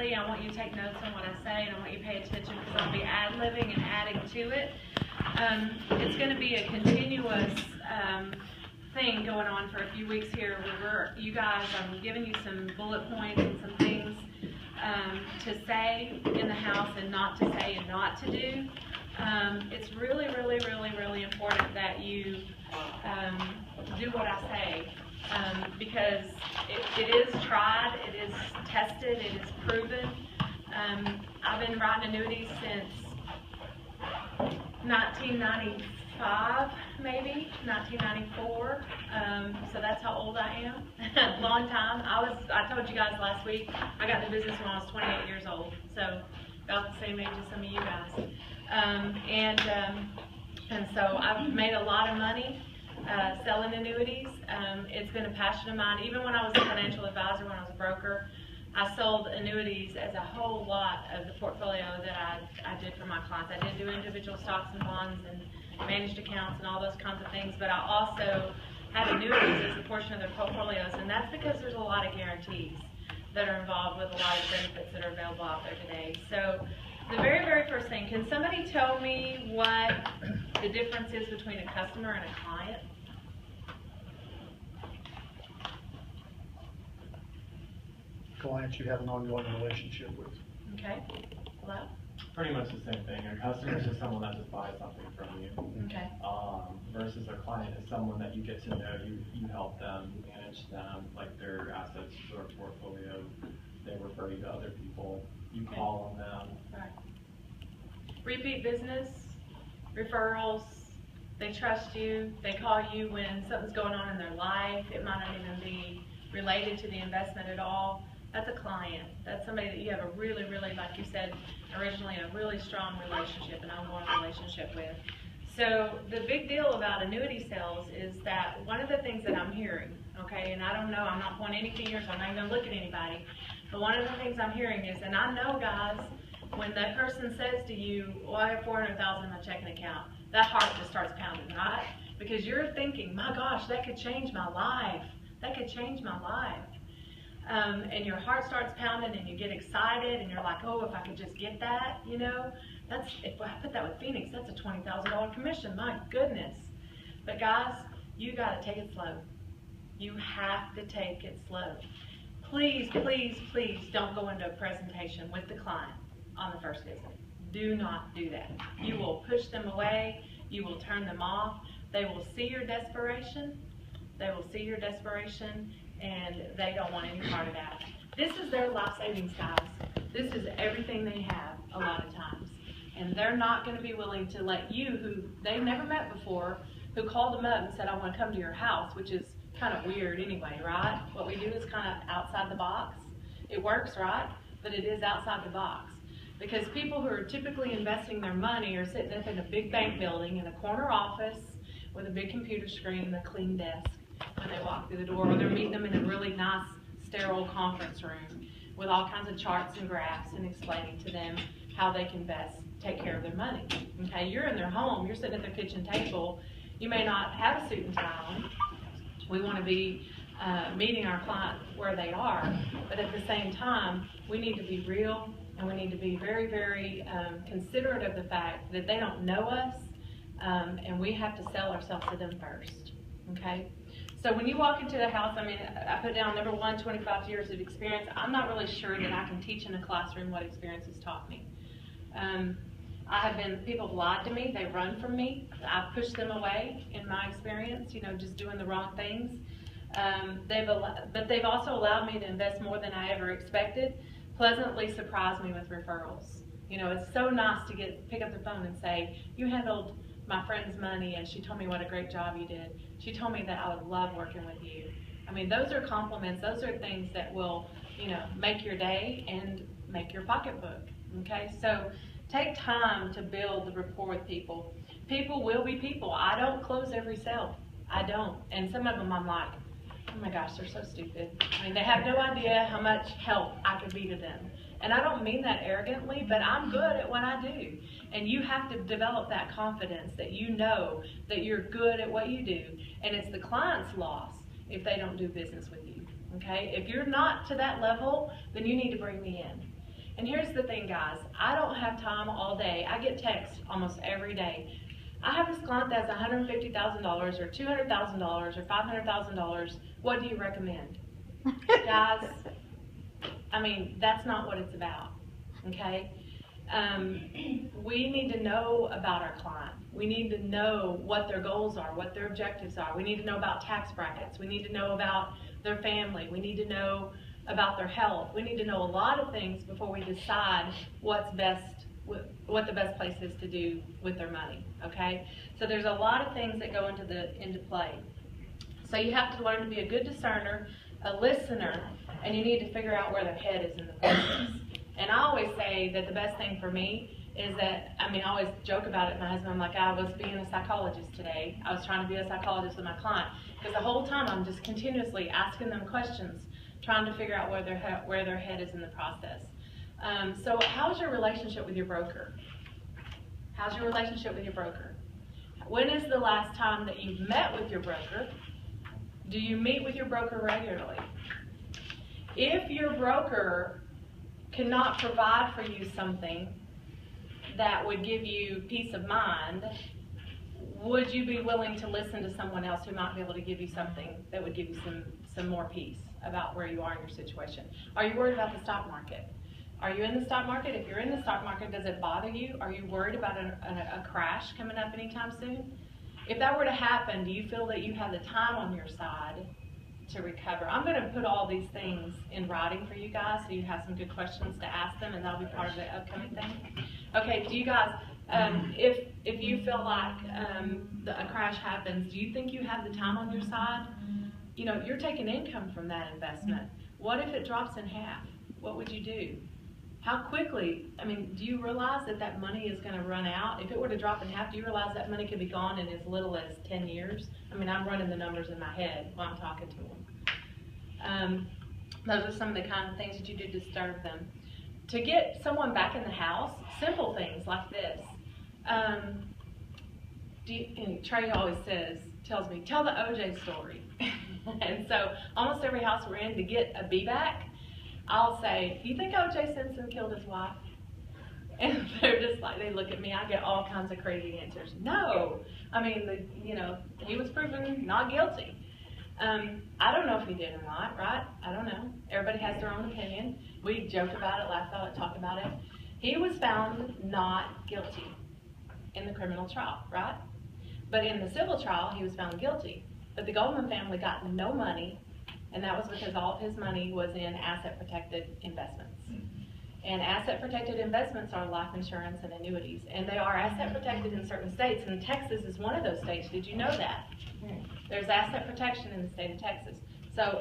I want you to take notes on what I say, and I want you to pay attention because I'll be ad-libbing and adding to it. It's going to be a continuous thing going on for a few weeks here where I'm giving you some bullet points and some things to say in the house and not to say and not to do. It's really, really, really, really important that you do what I say because it is tried, it is tested, it is proven. I've been writing annuities since 1995, maybe 1994. So that's how old I am. Long time. I told you guys last week I got in the business when I was 28 years old. So about the same age as some of you guys. And so I've made a lot of money selling annuities. It's been a passion of mine. Even when I was a financial advisor, when I was a broker, I sold annuities as a whole lot of the portfolio that I did for my clients. I did do individual stocks and bonds and managed accounts and all those kinds of things, but I also had annuities as a portion of their portfolios, and that's because there's a lot of guarantees that are involved with a lot of benefits that are available out there today. So the very, very first thing, can somebody tell me what the difference is between a customer and a client? Clients you have an ongoing relationship with. Okay. Hello? Pretty much the same thing. A customer is just someone that just buys something from you. Okay. Versus a client is someone that you get to know. You help them, you manage them, like their assets, their portfolio. They refer you to other people. You call on them. Right. Repeat business, referrals. They trust you. They call you when something's going on in their life. It might not even be related to the investment at all. That's a client. That's somebody that you have a really, really, like you said originally, a really strong relationship, an ongoing relationship with. So the big deal about annuity sales is that one of the things that I'm hearing, okay, and I don't know, I'm not pointing any fingers, I'm not even going to look at anybody, but one of the things I'm hearing is, and I know, guys, when that person says to you, well, I have $400,000 in my checking account, that heart just starts pounding, right? Because you're thinking, my gosh, that could change my life. That could change my life. And your heart starts pounding and you get excited and you're like, oh, if I could just get that, you know, if I put that with Phoenix, that's a $20,000 commission, my goodness. But guys, you got to take it slow. You have to take it slow. Please, please, please don't go into a presentation with the client on the first visit. Do not do that. You will push them away. You will turn them off. They will see your desperation. They will see your desperation, and they don't want any part of that. This is their life savings, guys. This is everything they have a lot of times. And they're not going to be willing to let you, who they've never met before, who called them up and said, I want to come to your house, which is kind of weird anyway, right? What we do is kind of outside the box. It works, right? But it is outside the box. Because people who are typically investing their money are sitting up in a big bank building in a corner office with a big computer screen and a clean desk when they walk through the door, or they're meeting them in a really nice, sterile conference room with all kinds of charts and graphs and explaining to them how they can best take care of their money. Okay, you're in their home, you're sitting at their kitchen table, you may not have a suit and tie on. We want to be meeting our client where they are, but at the same time, we need to be real and we need to be very, very considerate of the fact that they don't know us, and we have to sell ourselves to them first. Okay? So when you walk into the house, I mean, I put down number one, 25 years of experience. I'm not really sure that I can teach in a classroom what experience has taught me. People have lied to me, they run from me, I've pushed them away in my experience, you know, just doing the wrong things. But they've also allowed me to invest more than I ever expected, pleasantly surprised me with referrals. You know, it's so nice to pick up the phone and say, you handled my friend's money and she told me what a great job you did. She told me that I would love working with you. I mean, those are compliments. Those are things that will, you know, make your day and make your pocketbook. Okay, so take time to build the rapport with people. People will be people. I don't close every sale. I don't. And some of them I'm like, oh my gosh, they're so stupid. I mean, they have no idea how much help I could be to them. And I don't mean that arrogantly, but I'm good at what I do. And you have to develop that confidence that you know that you're good at what you do. And it's the client's loss if they don't do business with you. Okay? If you're not to that level, then you need to bring me in. And here's the thing, guys, I don't have time all day. I get texts almost every day. I have this client that's $150,000 or $200,000 or $500,000. What do you recommend? Guys, I mean, that's not what it's about, okay? We need to know about our client. We need to know what their goals are, what their objectives are. We need to know about tax brackets. We need to know about their family. We need to know about their health. We need to know a lot of things before we decide what's best, what the best place is to do with their money, okay? So there's a lot of things that go into play. So you have to learn to be a good discerner, a listener, and you need to figure out where their head is in the process. And I always say that the best thing for me is that, I mean, I always joke about it with my husband. I'm like, I was being a psychologist today. I was trying to be a psychologist with my client. Because the whole time I'm just continuously asking them questions, trying to figure out where their head is in the process. So how's your relationship with your broker? How's your relationship with your broker? When is the last time that you've met with your broker? Do you meet with your broker regularly? If your broker cannot provide for you something that would give you peace of mind, would you be willing to listen to someone else who might be able to give you something that would give you some more peace about where you are in your situation? Are you worried about the stock market? Are you in the stock market? If you're in the stock market, does it bother you? Are you worried about a crash coming up anytime soon? If that were to happen, do you feel that you have the time on your side to recover? I'm going to put all these things in writing for you guys so you have some good questions to ask them, and that'll be part of the upcoming thing. Okay, do you guys, if you feel like a crash happens, do you think you have the time on your side? You know, you're taking income from that investment. What if it drops in half? What would you do? How quickly, I mean, do you realize that that money is going to run out? If it were to drop in half, do you realize that money could be gone in as little as 10 years? I mean, I'm running the numbers in my head while I'm talking to them. Those are some of the kind of things that you do to disturb them. To get someone back in the house, simple things like this. And Trey always tells me, tell the OJ story. And so almost every house we're in, to get a B back, I'll say, do you think O.J. Simpson killed his wife? And they're just like, they look at me, I get all kinds of crazy answers. No. I mean, he was proven not guilty. I don't know if he did or not, right? I don't know. Everybody has their own opinion. We joke about it, laugh about it, talk about it. He was found not guilty in the criminal trial, right? But in the civil trial, he was found guilty. But the Goldman family got no money, and that was because all of his money was in asset-protected investments. And asset-protected investments are life insurance and annuities. And they are asset-protected in certain states, and Texas is one of those states. Did you know that? There's asset protection in the state of Texas. So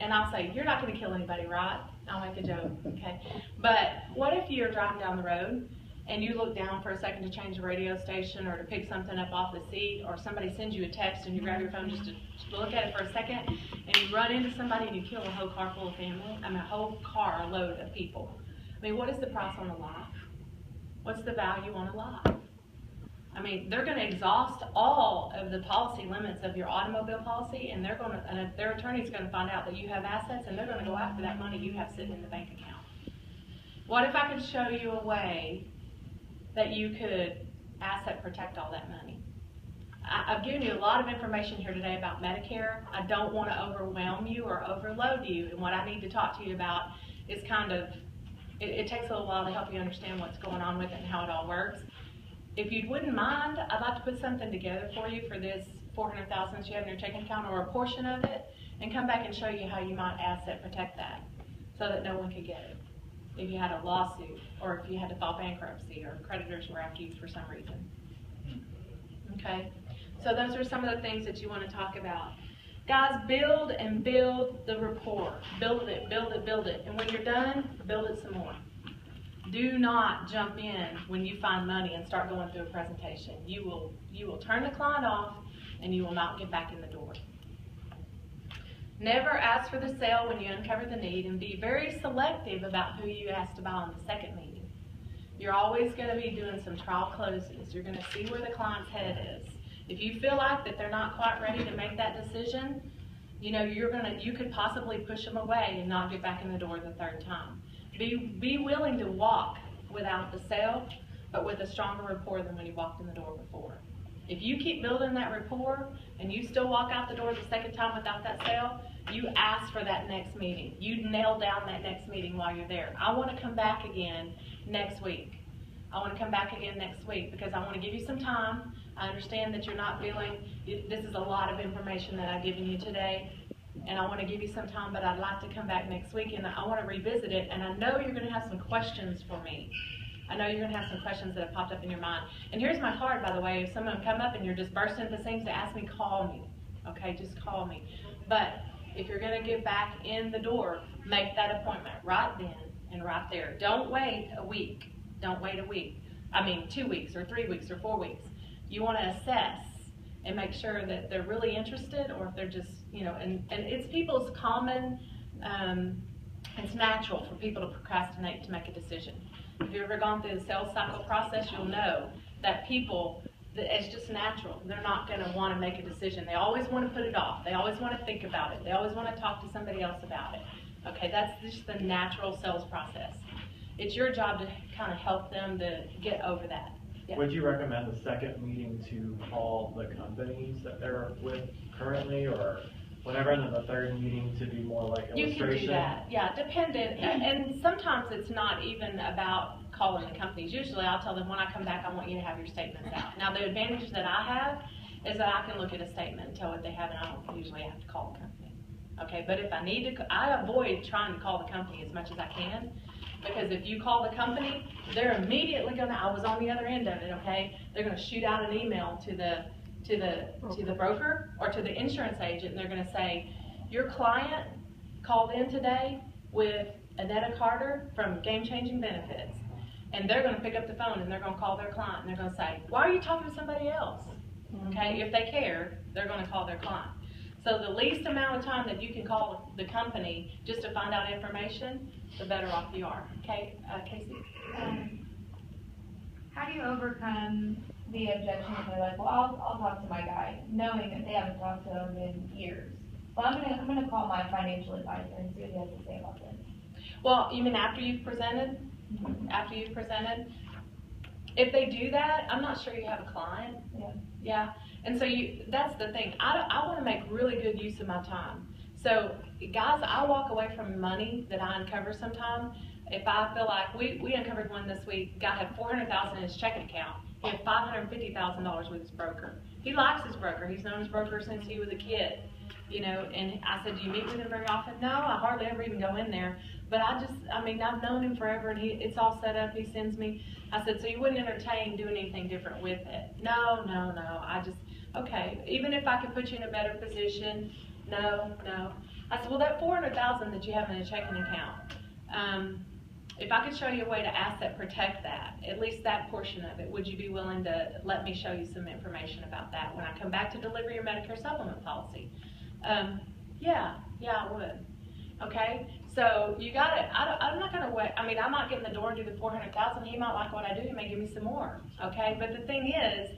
and I'll say, you're not going to kill anybody, right? I'll make a joke, okay? But what if you're driving down the road, and you look down for a second to change the radio station or to pick something up off the seat, or somebody sends you a text and you grab your phone just to look at it for a second, and you run into somebody and you kill a whole car full of family, a whole car load of people. I mean, what is the price on a life? What's the value on a life? I mean, they're going to exhaust all of the policy limits of your automobile policy, and their attorney's going to find out that you have assets, and they're going to go after that money you have sitting in the bank account. What if I could show you a way that you could asset protect all that money? I've given you a lot of information here today about Medicare. I don't want to overwhelm you or overload you, and what I need to talk to you about is it takes a little while to help you understand what's going on with it and how it all works. If you wouldn't mind, I'd like to put something together for you for this $400,000 that you have in your checking account, or a portion of it, and come back and show you how you might asset protect that so that no one could get it. If you had a lawsuit, or if you had to file bankruptcy, or creditors were after you for some reason. Okay? So those are some of the things that you want to talk about. Guys, build and build the rapport. Build it, build it, build it. And when you're done, build it some more. Do not jump in when you find money and start going through a presentation. You will turn the client off, and you will not get back in the door. Never ask for the sale when you uncover the need, and be very selective about who you ask to buy on the second meeting. You're always going to be doing some trial closes. You're going to see where the client's head is. If you feel like that they're not quite ready to make that decision, you could possibly push them away and not get back in the door the third time. Be willing to walk without the sale, but with a stronger rapport than when you walked in the door before. If you keep building that rapport and you still walk out the door the second time without that sale, you ask for that next meeting. You nail down that next meeting while you're there. I want to come back again next week. I want to come back again next week because I want to give you some time. I understand that you're not feeling, this is a lot of information that I've given you today, and I want to give you some time, but I'd like to come back next week and I want to revisit it, and I know you're going to have some questions for me. I know you're going to have some questions that have popped up in your mind. And here's my card, by the way. If someone come up and you're just bursting into things to ask me, call me. Okay, just call me. But if you're going to get back in the door, make that appointment right then and right there. Don't wait a week. Don't wait a week. I mean 2 weeks or 3 weeks or 4 weeks. You want to assess and make sure that they're really interested, or if they're just, you know, and it's people's common, it's natural for people to procrastinate to make a decision. If you've ever gone through the sales cycle process, you'll know that people, it's just natural. They're not going to want to make a decision. They always want to put it off. They always want to think about it. They always want to talk to somebody else about it. Okay, that's just the natural sales process. It's your job to kind of help them to get over that. Yeah. Would you recommend the second meeting to call the companies that they're with currently, or whenever, and then the third meeting to do more like illustration? You can do that, yeah, dependent. And sometimes it's not even about calling the companies. Usually I'll tell them, when I come back, I want you to have your statements out. Now, the advantage that I have is that I can look at a statement and tell what they have, and I don't usually have to call the company. Okay, but if I need to, I avoid trying to call the company as much as I can, because if you call the company, they're immediately gonna, I was on the other end of it, okay? They're gonna shoot out an email to the broker or to the insurance agent, and they're gonna say, your client called in today with Annetta Carter from Game Changing Benefits. And they're gonna pick up the phone and they're gonna call their client and they're gonna say, why are you talking to somebody else? Okay, if they care, they're gonna call their client. So the least amount of time that you can call the company just to find out information, the better off you are. Okay, Casey? How do you overcome the objection if they're like, well, I'll talk to my guy, knowing that they haven't talked to him in years? Well, I'm gonna call my financial advisor and see what he has to say about this. Well, you mean after you've presented? After you've presented? If they do that, I'm not sure you have a client. Yeah. Yeah. And so that's the thing. I want to make really good use of my time. So guys, I walk away from money that I uncover sometimes. If I feel like, we uncovered one this week, guy had $400,000 in his checking account. He had $550,000 with his broker. He likes his broker. He's known his broker since he was a kid. You know, and I said, do you meet with him very often? No, I hardly ever even go in there. But I mean, I've known him forever, and it's all set up. He sends me. I said, so you wouldn't entertain doing anything different with it? No. Okay, even if I could put you in a better position, no. I said, well, that $400,000 that you have in a checking account, if I could show you a way to asset protect that, at least that portion of it, would you be willing to let me show you some information about that when I come back to deliver your Medicare supplement policy? Yeah, I would. Okay, so you got it. I'm not gonna wait. I mean, I might get in the door and do the $400,000. He might like what I do. He may give me some more. Okay, but the thing is,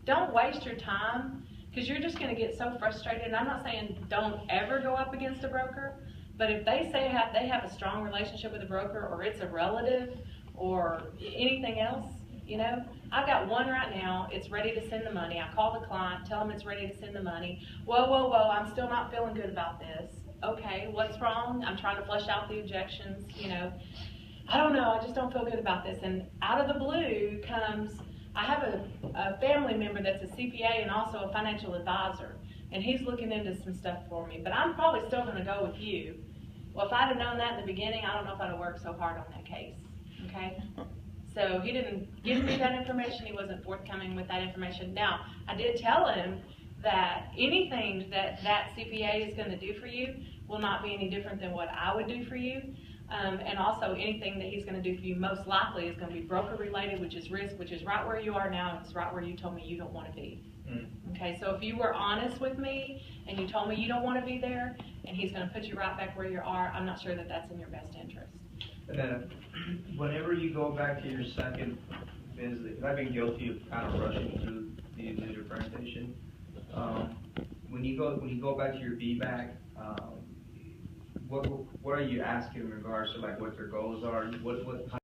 don't waste your time, because you're just gonna get so frustrated. And I'm not saying don't ever go up against a broker, but if they say they have a strong relationship with a broker, or it's a relative, or anything else, you know, I've got one right now. It's ready to send the money. I call the client, tell them it's ready to send the money. Whoa, I'm still not feeling good about this. Okay, what's wrong? I'm trying to flush out the objections, you know. I don't know, I just don't feel good about this. And out of the blue comes, I have a family member that's a CPA and also a financial advisor, and he's looking into some stuff for me, but I'm probably still gonna go with you. Well, if I'd have known that in the beginning, I don't know if I'd have worked so hard on that case, okay? So he didn't give me that information. He wasn't forthcoming with that information. Now, I did tell him that anything that CPA is going to do for you will not be any different than what I would do for you. And also anything that he's going to do for you most likely is going to be broker related, which is risk, which is right where you are now. It's right where you told me you don't want to be. Okay, so if you were honest with me and you told me you don't want to be there, and he's going to put you right back where you are, I'm not sure that that's in your best interest. And then, whenever you go back to your second visit, I've been guilty of kind of rushing through the user presentation. When you go back to your feedback, what are you asking in regards to like what their goals are? What